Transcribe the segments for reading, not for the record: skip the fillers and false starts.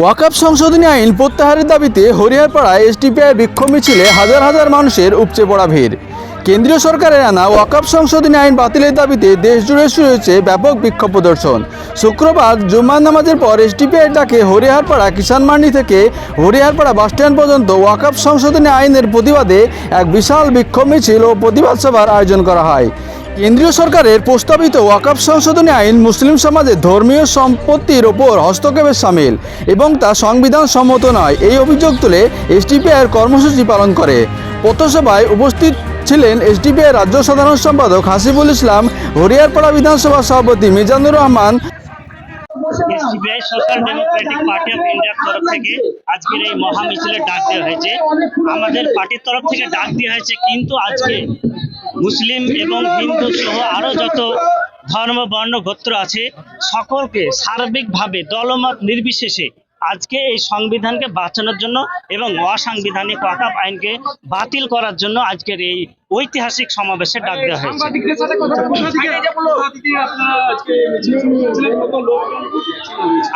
ওয়াকফ সংশোধনী আইন প্রত্যাহারের দাবিতে হরিহরপাড়ায় এসডিপিআই বিক্ষোভ মিছিলে হাজার হাজার মানুষের উপচে পড়া ভিড়। কেন্দ্রীয় সরকারের আনা ওয়াকফ সংশোধনী আইন বাতিলের দাবিতে দেশজুড়ে শুরু হয়েছে ব্যাপক বিক্ষোভ প্রদর্শন। শুক্রবার জুম্মার নামাজের পর এসডিপিআই ডাকে হরিহরপাড়া কিষান মান্ডি থেকে হরিহরপাড়া বাসস্ট্যান্ড পর্যন্ত ওয়াকফ সংশোধনী আইনের প্রতিবাদে এক বিশাল বিক্ষোভ মিছিল ও প্রতিবাদ সভার আয়োজন করা হয়। কেন্দ্রীয় সরকারের প্রস্তাবিত ওয়াকফ সংশোধনী আইন মুসলিম সমাজের ধর্মীয় সম্পত্তির ওপর হস্তক্ষেপের শামিল এবং তা সংবিধান সম্মত নয়, এই অভিযোগ তুলে এসডিপিআইয়ের কর্মসূচি পালন করে। পথসভায় উপস্থিত ছিলেন এসডিপিআই রাজ্য সাধারণ সম্পাদক হাসিবুল ইসলাম, হরিহরপাড়া বিধানসভা সভাপতি Mizanur Rahman. SDPI social Democratic party of ইন্ডিয়ার তরফ থেকে আজকের এই মহা মিছিলের ডাক দেওয়া হয়েছে। আমাদের পার্টির তরফ থেকে ডাক দেওয়া হয়েছে, কিন্তু আজকে মুসলিম এবং হিন্দু সহ আরো যত ধর্ম বর্ণ গোত্র আছে সকলকে সার্বিকভাবে দলমত নির্বিশেষে আজকে এই সংবিধানকে বাঁচানোর জন্য এবং অসাংবিধানিক ওয়াকফ আইনকে বাতিল করার জন্য আজকের এই ঐতিহাসিক সমাবেশে ডাক দেওয়া হয়েছে।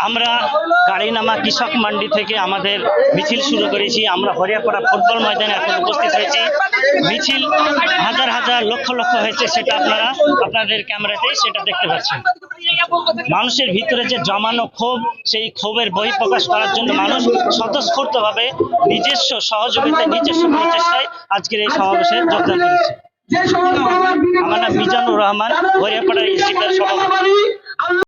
আমরা গাড়িনামা কৃষক মান্ডি থেকে আমাদের মিছিল শুরু করেছি। আমরা হরিহরপাড়া ফুটবল ময়দানে এখন উপস্থিত হয়েছি। মিছিল হাজার হাজার লক্ষ লক্ষ হয়েছে, সেটা আপনারা আপনাদের ক্যামেরাতেই সেটা দেখতে পাচ্ছেন। মানুষের ভিতরে যে জমানো ক্ষোভ, সেই ক্ষোভের বহিঃপ্রকাশ করার জন্য মানুষ স্বতঃস্ফূর্তভাবে নিজস্ব সহযোগিতায় নিজস্ব প্রচেষ্টায় আজকের এই সমাবেশে যোগদান করেছে। আমার নাম মিজানুর রহমান, হরিহরপাড়া এসডিপিআই সভাপতি।